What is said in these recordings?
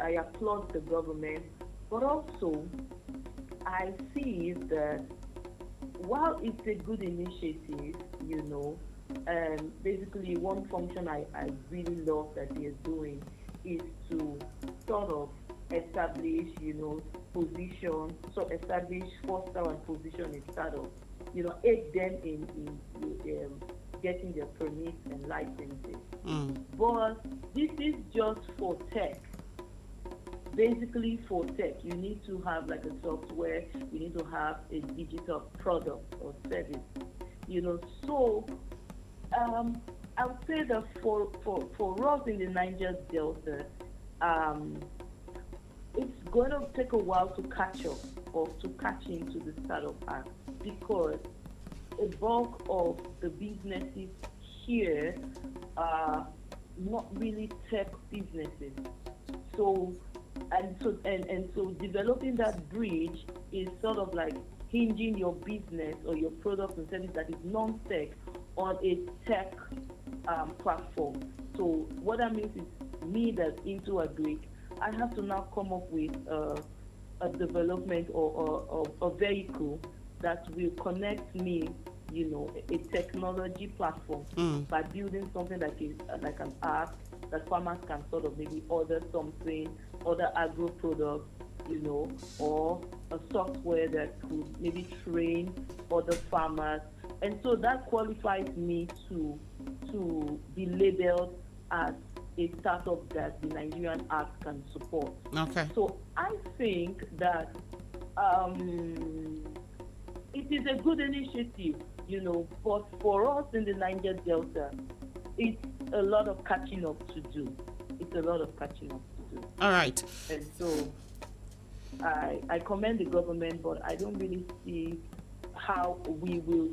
I applaud the government, but also I see that while it's a good initiative, basically one function I really love that they're doing is to sort of establish, foster and position a startup, aid them in getting their permits and licenses. But this is just for tech. Basically for tech, you need to have like a software, you need to have a digital product or service, So I would say that for us in the Niger Delta, it's going to take a while to catch up or to catch into the Startup Act, because a bulk of the businesses here are not really tech businesses. So developing that bridge is sort of like hinging your business or your product and service that is non-tech on a tech platform. So what that means is me that's into a Greek, I have to now come up with a development or a vehicle that will connect me, a technology platform by building something that is like an app that farmers can sort of maybe order something, other agro products, or a software that could maybe train other farmers. And so that qualifies me to be labeled as a startup that the Nigerian Act can support. Okay. So I think that it is a good initiative, but for us in the Niger Delta, it's a lot of catching up to do. All right. And so I commend the government, but I don't really see how we will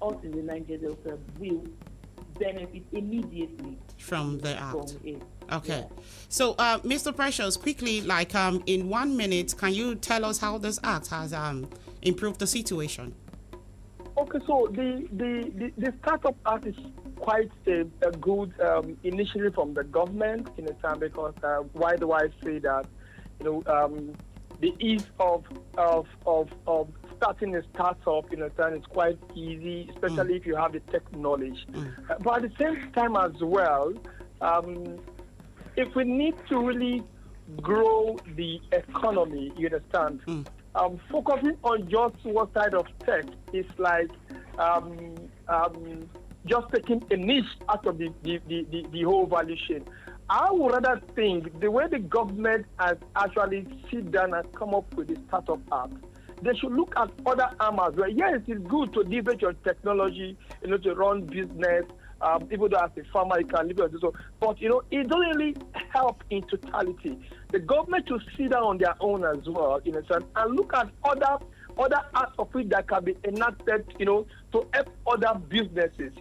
us in the Niger Delta will benefit immediately from the act. Okay. Yeah. So, Mr. Precious, quickly, in 1 minute, can you tell us how this act has improved the situation? Okay, so the Startup Act is quite a good initiative from the government in a time, because why do I say that? The ease of starting a startup in a time is quite easy, especially if you have the tech knowledge. But at the same time as well, if we need to really grow the economy, you understand, focusing on just one side of tech is like just taking a niche out of the whole value chain. I would rather think the way the government has actually sit down and come up with the Startup Act, they should look at other arms as well. Yes, it's good to leverage your technology, to run business. Even though as a farmer, you can leverage this, but it doesn't really help in totality. The government should sit down on their own as well, and look at other acts of it that can be enacted, to help other businesses,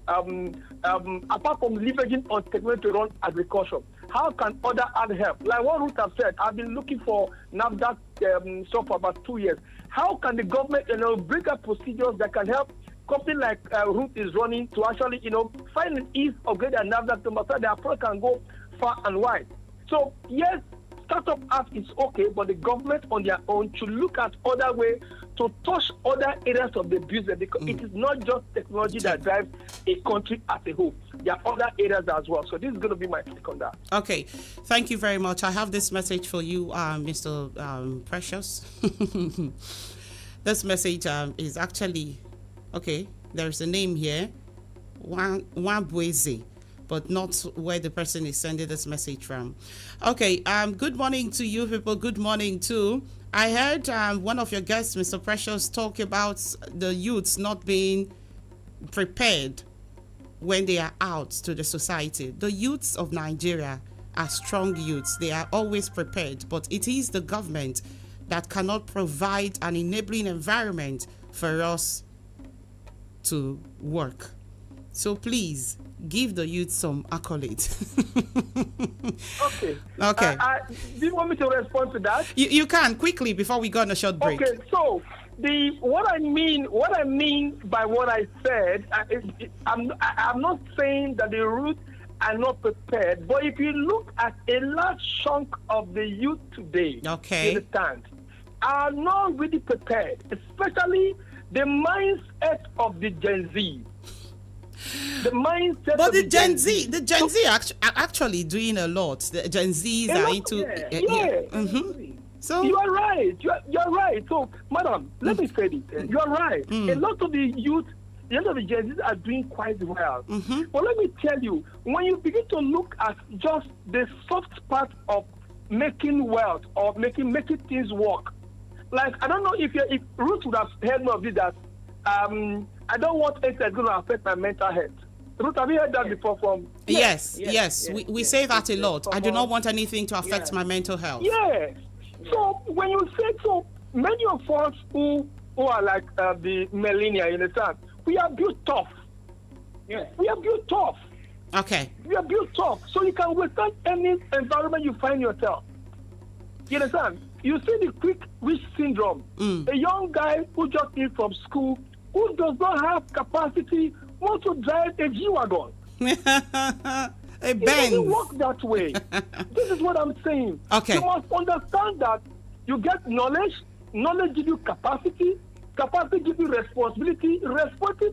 apart from leveraging on technology to run agriculture. How can other acts help? Like what Ruth has said, I've been looking for NAFDAC stuff for about 2 years. How can the government, bring up procedures that can help company like Ruth is running to actually, find an ease of getting a NAFDAC number so the approach can go far and wide. So yes, Startup Act is okay, but the government on their own should look at other ways to touch other areas of the business, because it is not just technology that drives a country as a whole. There are other areas as well. So this is going to be my take on that. Okay. Thank you very much. I have this message for you, Mr. Precious. This message is actually, okay, there's a name here, Wambweze, but not where the person is sending this message from. Okay, good morning to you people. Good morning too. I heard one of your guests, Mr. Precious, talk about the youths not being prepared when they are out to the society. The youths of Nigeria are strong youths. They are always prepared, but it is the government that cannot provide an enabling environment for us to work. So please, give the youth some accolades. Okay. Okay. Do you want me to respond to that? You can quickly before we go on a short break. Okay. So what I mean by what I said, I'm not saying that the route are not prepared. But if you look at a large chunk of the youth today, okay, you understand, are not really prepared, especially the mindset of the Gen Z. The mindset but of the Gen Z actually doing a lot. The Gen Zs are into So you are right. You're right. So, madam, let me say this. You are right. A lot of the youth, a lot of the Gen Zs are doing quite well. But let me tell you, when you begin to look at just the soft part of making wealth or making things work, like I don't know if Ruth would have heard more of this, that I don't want anything that's going to affect my mental health. Ruth, have you heard that before from? Yes. We say that a lot. I do not want anything to affect my mental health. Yes. So when you say so, many of us who are like the millennials, you understand, we are built tough. Yes. We are built tough. Okay. We are built tough, so you can withstand any environment you find yourself. You understand? You see the quick rich syndrome. A young guy who just came from school, who does not have capacity, wants to drive a G-Wagon. It doesn't work that way. This is what I'm saying. Okay. You must understand that you get knowledge gives you capacity gives you responsibility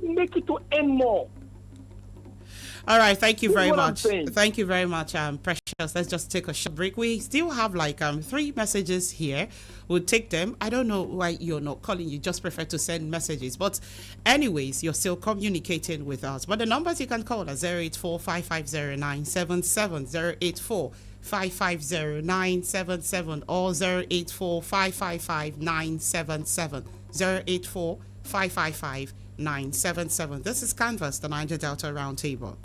make it to earn more. All right, thank you very much. Thank you very much, Precious. Let's just take a short break. We still have like 3 messages here. We'll take them. I don't know why you're not calling. You just prefer to send messages. But anyways, you're still communicating with us. But the numbers you can call are 084-550-977, 084-550-977 or 084-555-977, 084-555-977. This is Canvas, the Niger Delta Roundtable.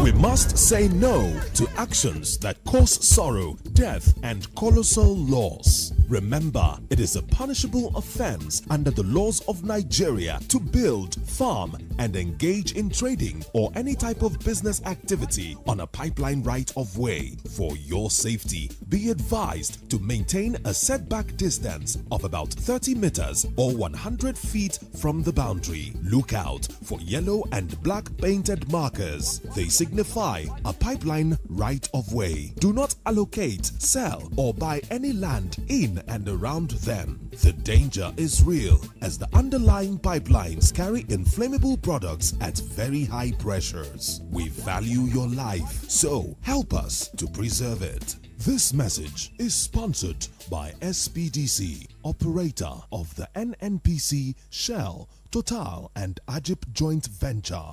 We must say no to actions that cause sorrow, death, and colossal loss. Remember, it is a punishable offense under the laws of Nigeria to build, farm, and engage in trading or any type of business activity on a pipeline right of way. For your safety, be advised to maintain a setback distance of about 30 meters or 100 feet from the boundary. Look out for yellow and black painted markers. They signify a pipeline right of way. Do not allocate, sell, or buy any land in and around them. The danger is real as the underlying pipelines carry inflammable products at very high pressures. We value your life, so help us to preserve it. This message is sponsored by SPDC, operator of the NNPC, Shell, Total, and Ajip joint venture.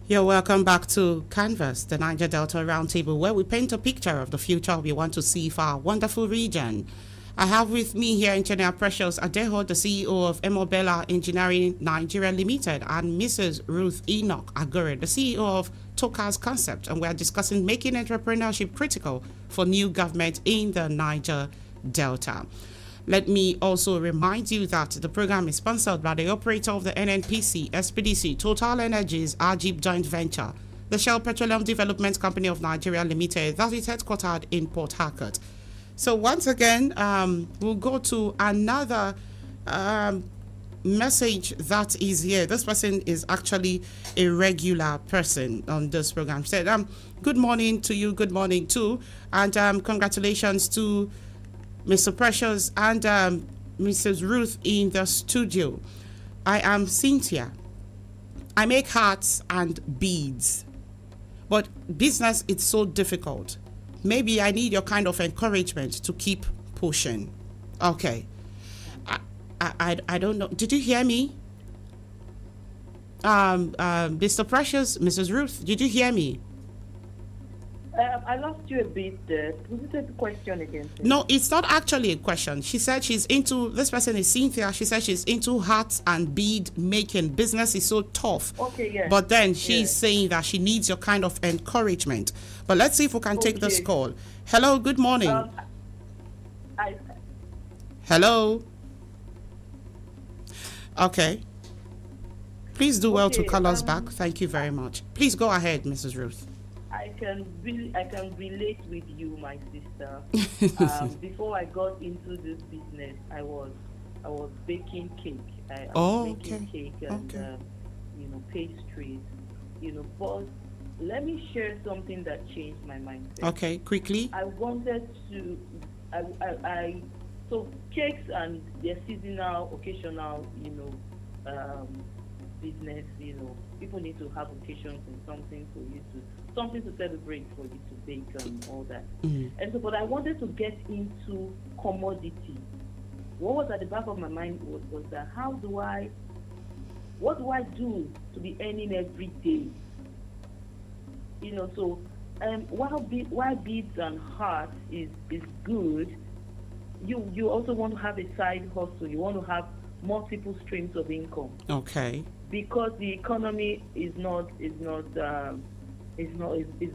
You're welcome back to Canvas, the Niger Delta Roundtable, where we paint a picture of the future we want to see for our wonderful region. I have with me here Engineer Precious Adeho, the CEO of Emobella Engineering Nigeria Limited, and Mrs. Ruth Enoch Agure, the CEO of Tokas Concept, and we are discussing making entrepreneurship critical for new government in the Niger Delta. Let me also remind you that the program is sponsored by the operator of the NNPC, SPDC, Total Energies, Ajib joint venture, the Shell Petroleum Development Company of Nigeria Limited, that is headquartered in Port Harcourt. So once again, we'll go to another message that is here. This person is actually a regular person on this program. Said, good morning to you, good morning too, and congratulations to Mr. Precious and Mrs. Ruth in the studio. I am Cynthia. I make hearts and beads, but business is so difficult. Maybe I need your kind of encouragement to keep pushing. Okay. I don't know. Did you hear me? Mr. Precious, Mrs. Ruth, did you hear me? I lost you a bit there. Could you say the question again, please? No, it's not actually a question. She said this person is Cynthia. She said she's into hats and bead making. Business is so tough. Okay, yeah. But then she's saying that she needs your kind of encouragement. But let's see if we can take this call. Hello, good morning. Hello. Okay. Please do well to call us back. Thank you very much. Please go ahead, Mrs. Ruth. I can relate with you, my sister. Before I got into this business, I was baking cake. I was baking cake and pastries. But let me share something that changed my mindset. Okay, quickly. I wanted to. So cakes and their seasonal, occasional, business. People need to have occasions and something to celebrate for you to bake and all that. And so, but I wanted to get into commodity. What was at the back of my mind was that what do I do to be earning every day? So while beads and hearts is good, you also want to have a side hustle. You want to have multiple streams of income. Okay. Because the economy is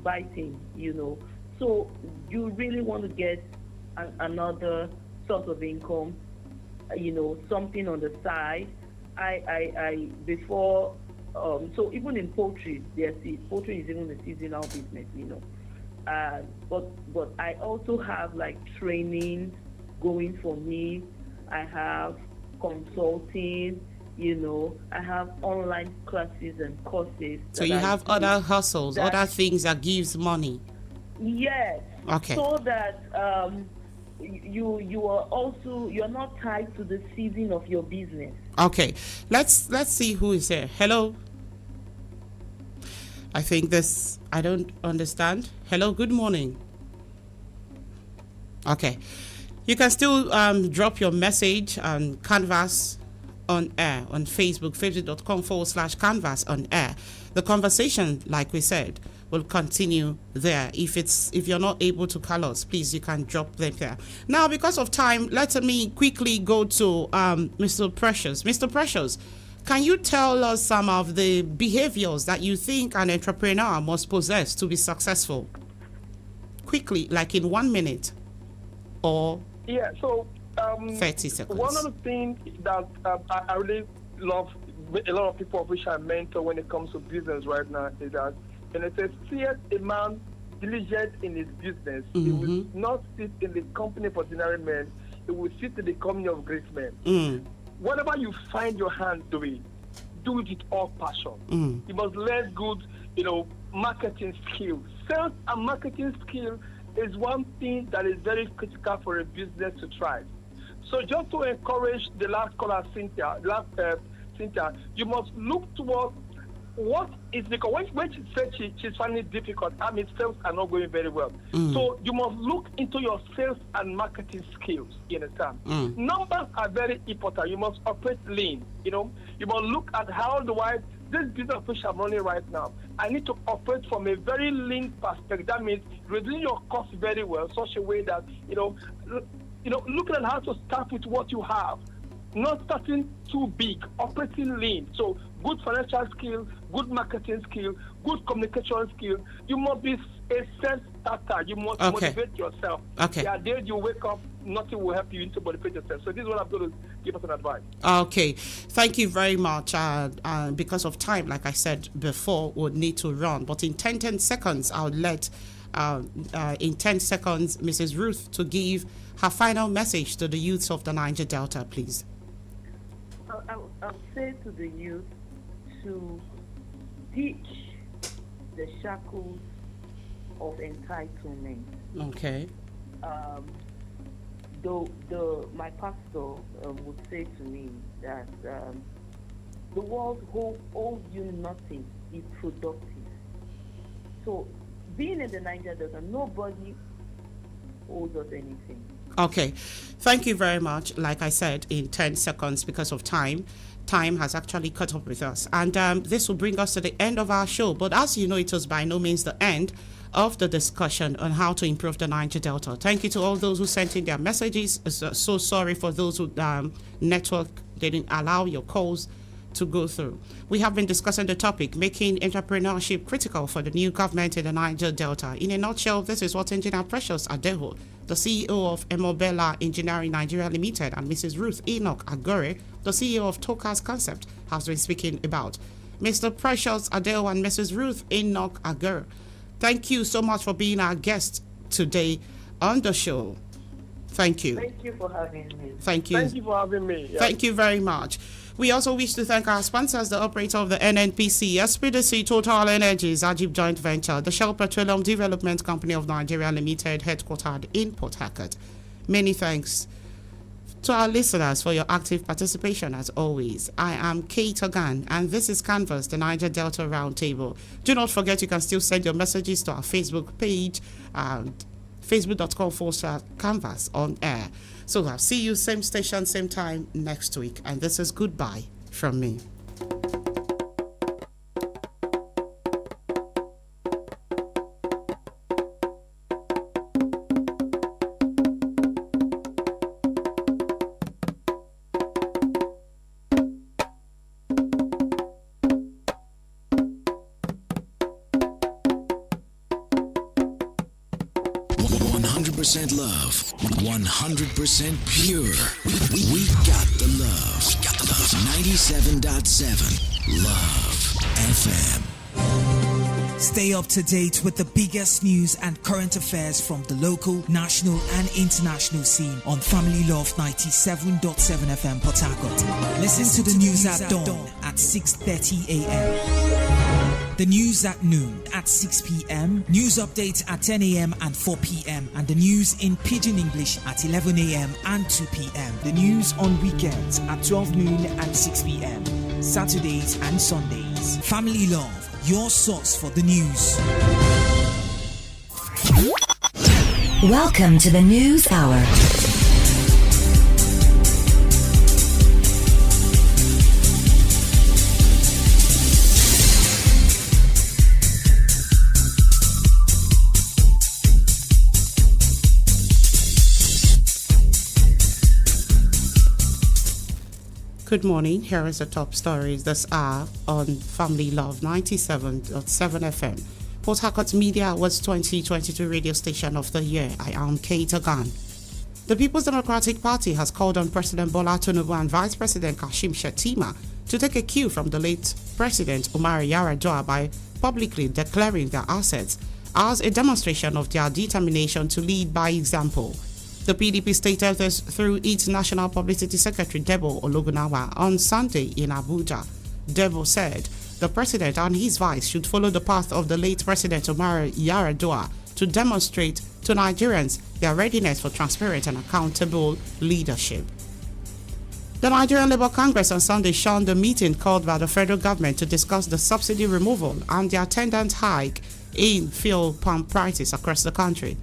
biting, So you really want to get another source of income, something on the side. So even in poultry, poultry is even a seasonal business, But I also have like training going for me. I have consulting. I have online classes and courses. So you have other hustles, other things that gives money. Yes. Okay. So that you're not tied to the season of your business. Okay. Let's see who is here. Hello. I think I don't understand. Hello, good morning. Okay. You can still drop your message on Canvas on air on Facebook, facebook.com/Canvas on air. The conversation, like we said, will continue there. If you're not able to call us, please, you can drop them there. Now, because of time, let me quickly go to Mr. Precious. Mr. Precious, can you tell us some of the behaviors that you think an entrepreneur must possess to be successful? Quickly, like in 1 minute or 30 seconds. One of the things that I really love, a lot of people of which I mentor when it comes to business right now, is that when it says, "Fear a man diligent in his business, he will not sit in the company of ordinary men, he will sit in the company of great men." Whatever you find your hand doing, do it with all passion. You must learn good, marketing skills. Sales and marketing skills is one thing that is very critical for a business to thrive. So just to encourage the last caller, Cynthia, you must look towards what is, because when she said she's finding it difficult, sales are not going very well. So you must look into your sales and marketing skills, you understand? Numbers are very important. You must operate lean, You must look at how this business which I'm running right now, I need to operate from a very lean perspective. That means reducing your costs very well, such a way that, looking at how to start with what you have, not starting too big, operating lean. So good financial skills, good marketing skills, good communication skills. You must be a self-starter. You must motivate yourself. Okay. The day you wake up, nothing will help you to motivate yourself. So this is what I'm going to give us an advice. Okay. Thank you very much. Because of time, like I said before, we'll need to run. But in 10 seconds, I'll let Mrs. Ruth to give her final message to the youths of the Niger Delta, please. I'll say to the youth to ditch the shackles of entitlement. Okay. My pastor would say to me that the world owes you nothing. Be productive. So being in the Niger Delta, nobody owes us anything. Okay. Thank you very much. Like I said, in 10 seconds, because of time has actually caught up with us. And this will bring us to the end of our show. But as you know, it was by no means the end of the discussion on how to improve the Niger Delta. Thank you to all those who sent in their messages. So sorry for those who network didn't allow your calls to go through. We have been discussing the topic, making entrepreneurship critical for the new government in the Niger Delta. In a nutshell, this is what Engineer Precious Adeho, the CEO of Emobella Engineering Nigeria Limited, and Mrs. Ruth Enoch Agore, the CEO of Tokas Concept, has been speaking about. Mr. Precious Adeho and Mrs. Ruth Enoch Agore, thank you so much for being our guest today on the show. Thank you. Thank you for having me. Thank you. Thank you for having me. Yeah. Thank you very much. We also wish to thank our sponsors, the operator of the NNPC, SPDC Total Energies, Ajib Joint Venture, the Shell Petroleum Development Company of Nigeria Limited, headquartered in Port Harcourt. Many thanks to our listeners for your active participation as always. I am Kate Ogan, and this is Canvas, the Niger Delta Roundtable. Do not forget you can still send your messages to our Facebook page, facebook.com/Canvas on air. So I'll see you same station, same time next week. And this is goodbye from me. Love, 100% pure. We got the love. 97.7 Love FM. Stay up to date with the biggest news and current affairs from the local, national and international scene on Family Love 97.7 FM Port Harcourt. Listen to the news at dawn at 6:30 a.m. The news at noon at 6 p.m, news updates at 10 a.m. and 4 p.m, and the news in Pidgin English at 11 a.m. and 2 p.m. The news on weekends at 12 noon and 6 p.m, Saturdays and Sundays. Family Love, your source for the news. Welcome to the News Hour. Good morning. Here is the top stories this hour on Family Love 97.7 FM. Port Harcourt Media Awards 2022 Radio Station of the Year. I am Kate Ogan. The People's Democratic Party has called on President Bola Tinubu and Vice President Kashim Shettima to take a cue from the late President Umar Yar'Adua by publicly declaring their assets as a demonstration of their determination to lead by example. The PDP stated this through its National Publicity Secretary Debo Ologunawa on Sunday in Abuja. Debo said the president and his vice should follow the path of the late President Umar Yar'Adua to demonstrate to Nigerians their readiness for transparent and accountable leadership. The Nigerian Labour Congress on Sunday shunned the meeting called by the federal government to discuss the subsidy removal and the attendant hike in fuel pump prices across the country.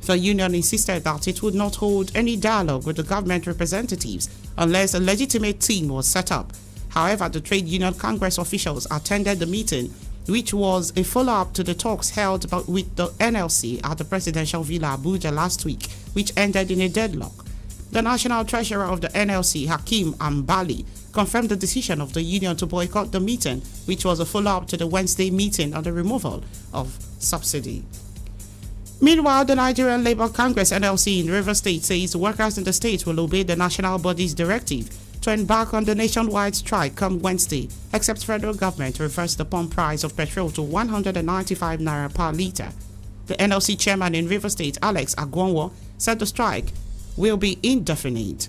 The union insisted that it would not hold any dialogue with the government representatives unless a legitimate team was set up. However, the trade union Congress officials attended the meeting, which was a follow-up to the talks held with the NLC at the Presidential Villa Abuja last week, which ended in a deadlock. The National Treasurer of the NLC, Hakeem Ambali, confirmed the decision of the union to boycott the meeting, which was a follow-up to the Wednesday meeting on the removal of subsidy. Meanwhile, the Nigerian Labour Congress NLC in Rivers State says workers in the state will obey the national body's directive to embark on the nationwide strike come Wednesday, except federal government reversed the pump price of petrol to 195 naira per litre. The NLC chairman in Rivers State, Alex Agwonwo, said the strike will be indefinite.